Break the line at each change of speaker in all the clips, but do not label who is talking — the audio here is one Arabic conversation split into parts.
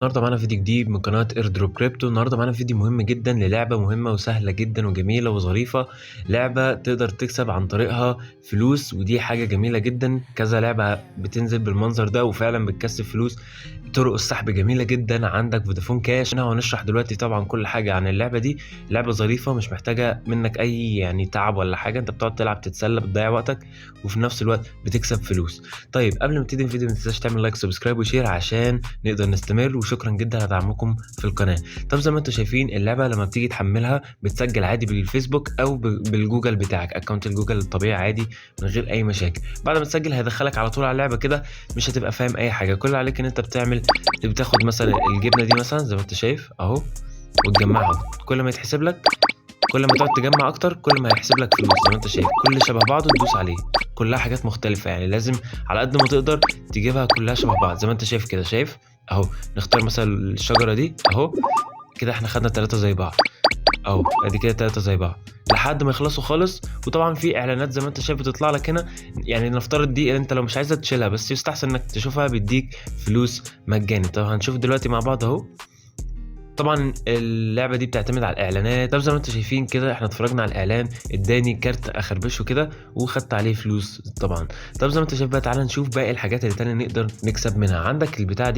النهارده معانا فيديو جديد من قناة ايردروب كريبتو. النهارده معانا فيديو مهم جدا للعبة مهمة وسهلة جدا وجميلة وظريفة. لعبة تقدر تكسب عن طريقها فلوس، ودي حاجة جميلة جدا. كذا لعبة بتنزل بالمنظر ده وفعلا بتكسب فلوس. طرق السحب جميلة جدا. عندك فودافون كاش. انا هنشرح دلوقتي طبعا كل حاجة عن اللعبة دي. لعبة ظريفة مش محتاجة منك اي تعب ولا حاجة. انت بتقعد تلعب تتسلى بتضيع وقتك وفي نفس الوقت بتكسب فلوس. طيب قبل ما نبتدي الفيديو ما تنساش تعمل لايك سبسكرايب وشير عشان نقدر نستمر، وشكرا جدا على دعمكم في القناه. طب زي ما انتم شايفين اللعبه لما بتيجي تحملها بتسجل عادي بالفيسبوك او بالجوجل بتاعك، اكونت الجوجل الطبيعي عادي من غير اي مشاكل. بعد ما تسجل هيدخلك على طول على اللعبه كده، مش هتبقى فاهم اي حاجه. كل اللي عليك ان انت بتاخد مثلا الجبنه دي مثلا زي ما انت شايف اهو، وتجمعها. كل ما يتحسب لك، كل ما تقعد تجمع اكتر كل ما هيحسب لك فلوس. زي ما انت شايف كل شبه بعضه تدوس عليه، كلها حاجات مختلفه، يعني لازم على قد ما تقدر تجيبها كلها شبه بعض. زي ما انت شايف كده، شايف اهو. نختار مثلا الشجره دي اهو، كده احنا خدنا 3 زي بعض اهو. ادي كده 3 زي بعض لحد ما يخلصوا خالص. وطبعا في اعلانات زي ما انت شايف بتطلع لك هنا، يعني نفترض دي انت لو مش عايزها تشيلها بس يستحسن انك تشوفها بيديك فلوس مجاني. طب هنشوف دلوقتي مع بعض اهو. طبعا اللعبه دي بتعتمد على الاعلانات. طب زي ما انتم شايفين كده احنا اتفرجنا على الاعلان، اداني كارت اخربشه كده وخدت عليه فلوس طبعا. طب زي ما انت شايف بقى، تعالى نشوف باقي الحاجات اللي تانية نقدر نكسب منها. عندك البتاع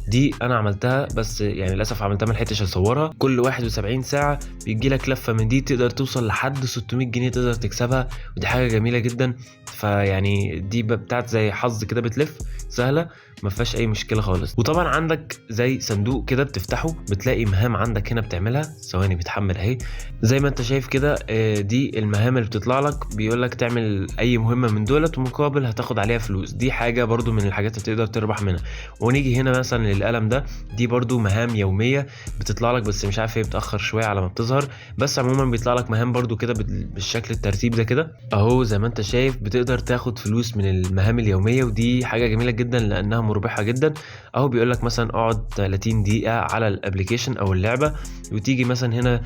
دي انا عملتها بس يعني للاسف عملتها ما لحقتش اصورها. كل 71 ساعه بيجي لك لفه من دي تقدر توصل لحد 600 جنيه تقدر تكسبها، ودي حاجه جميله جدا. فيعني دي بتاعت زي حظ كده، بتلف سهله ما فيهاش اي مشكله خالص. وطبعا عندك زي صندوق كده بتفتحه بتلاقي مهام عندك هنا بتعملها. ثواني بتحمل اهي زي ما انت شايف كده. دي المهام اللي بتطلع لك، بيقول لك تعمل اي مهمه من دولت ومقابل هتاخد عليها فلوس. دي حاجه برضو من الحاجات اللي تقدر تربح منها. ونيجي هنا مثلا للقلم ده، دي برضو مهام يوميه بتطلع لك، بس مش عارف هي بتاخر شويه على ما بتظهر. بس عموما بيطلع لك مهام برضو كده بالشكل الترتيب ده كده اهو. زي ما انت شايف بتقدر تاخد فلوس من المهام اليوميه، ودي حاجه جميله جدا لانها مربحه جدا اهو. بيقول لك مثلا اقعد 30 دقيقه على الابليكيشن او اللعبه، وتيجي مثلا هنا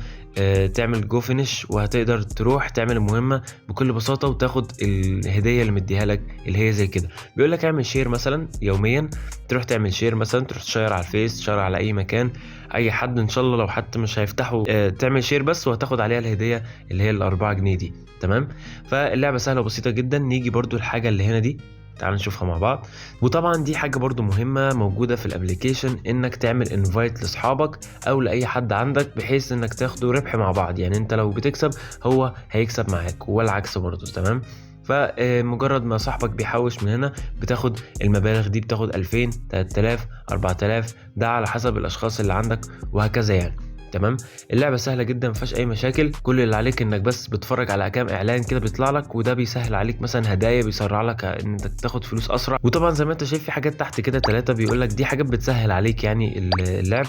تعمل جو فينش، وهتقدر تروح تعمل المهمه بكل بساطه وتاخد الهديه اللي مديها لك اللي هي زي كده. بيقول لك اعمل شير مثلا يوميا، تروح تعمل شير مثلا، تروح تشير على الفيس، تشير على اي مكان، اي حد ان شاء الله لو حتى مش هيفتحوا، تعمل شير بس وهتاخد عليها الهديه اللي هي ال4 جنيه دي. تمام. فاللعبه سهله وبسيطه جدا. نيجي برضو الحاجه اللي هنا دي، تعال نشوفها مع بعض. وطبعا دي حاجه برضو مهمه موجوده في الابليكيشن، انك تعمل انفايت لاصحابك او لاي حد عندك بحيث انك تاخدوا ربح مع بعض. يعني انت لو بتكسب هو هيكسب معاك والعكس برضو. تمام. فمجرد ما صاحبك بيحوش من هنا بتاخد المبالغ دي، بتاخد 2000 3000 4000، ده على حسب الاشخاص اللي عندك وهكذا يعني. تمام. اللعبه سهله جدا مفيهاش اي مشاكل. كل اللي عليك انك بس بتتفرج على كام اعلان كده بيطلع لك، وده بيسهل عليك مثلا هدايا، بيسرع لك ان انت تاخد فلوس اسرع. وطبعا زي ما انت شايف في حاجات تحت كده 3 بيقول لك دي حاجات بتسهل عليك يعني اللعب،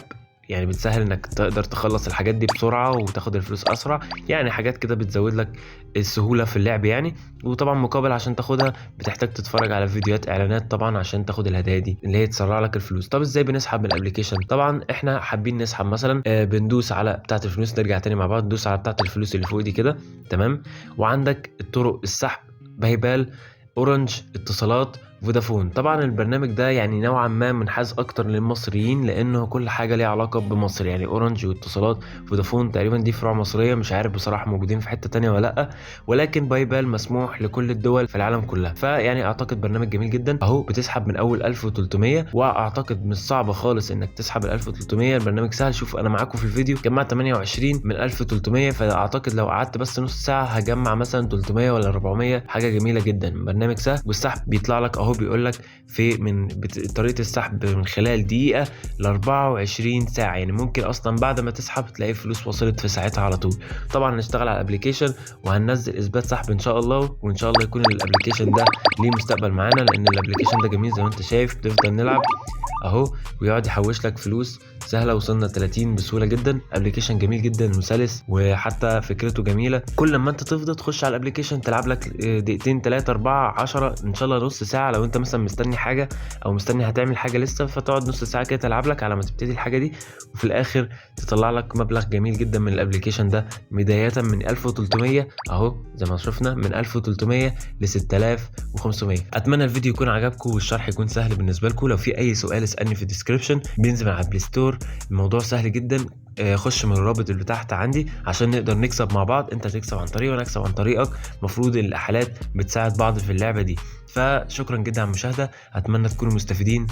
يعني بتسهل انك تقدر تخلص الحاجات دي بسرعه وتاخد الفلوس اسرع. يعني حاجات كده بتزود لك السهوله في اللعب يعني. وطبعا مقابل عشان تاخدها بتحتاج تتفرج على فيديوهات اعلانات طبعا عشان تاخد الهدايا دي اللي هي تسرع لك الفلوس. طب ازاي بنسحب من الابليكيشن؟ طبعا احنا حابين نسحب مثلا، بندوس على بتاعه الفلوس. نرجع تاني مع بعض، ندوس على بتاعه الفلوس اللي فوق دي كده. تمام. وعندك الطرق السحب، بايبال، اورنج، اتصالات، فودافون. طبعا البرنامج ده يعني نوعا ما منحاز اكتر للمصريين لانه كل حاجه ليها علاقه بمصر، يعني اورنج واتصالات فودافون تقريبا دي فروع مصريه، مش عارف بصراحه موجودين في حته تانية ولا لا. ولكن بايبال مسموح لكل الدول في العالم كلها. فيعني اعتقد برنامج جميل جدا اهو. بتسحب من اول 1300، واعتقد مش صعبه خالص انك تسحب ال 1300. البرنامج سهل. شوف انا معاكم في الفيديو جمعت 28 من 1300، فاعتقد لو قعدت بس نص ساعه هجمع مثلا 300 ولا 400. حاجه جميله جدا، برنامج سهل. والسحب بيطلع لك اهو، بيقول لك في طريقه السحب من خلال دقيقه ل 24 ساعه، يعني ممكن اصلا بعد ما تسحب تلاقي فلوس وصلت في ساعتها على طول. طبعا هنشتغل على الابلكيشن وهننزل اثبات سحب ان شاء الله، وان شاء الله يكون الابلكيشن ده ليه مستقبل معانا، لان الابلكيشن ده جميل. زي ما انت شايف بتفضل نلعب اهو ويقعد يحوش لك فلوس سهله. وصلنا 30 بسهوله جدا. ابلكيشن جميل جدا وسلس، وحتى فكرته جميله. كل لما انت تفضل تخش على الابلكيشن تلعب لك دقيقتين 3 4 10 ان شاء الله نص ساعه لو انت مثلا مستني حاجه او مستني هتعمل حاجه لسه، فتقعد نص ساعه كده تلعب لك على ما تبتدي الحاجه دي، وفي الاخر تطلع لك مبلغ جميل جدا من الابلكيشن ده، بدايه من 1300 اهو زي ما شفنا، من 1300 ل 6500. اتمنى الفيديو يكون عجبكم والشرح يكون سهل بالنسبه لكم. لو في اي سؤال اسالني في الديسكربشن، بينزل على البلاي ستور، الموضوع سهل جدا. خش من الرابط اللي تحت عندي عشان نقدر نكسب مع بعض، انت تكسب عن طريقي وانا اكسب عن طريقك. المفروض الاحالات بتساعد بعض في اللعبه دي. فشكرا جدا على المشاهده، اتمنى تكونوا مستفيدين.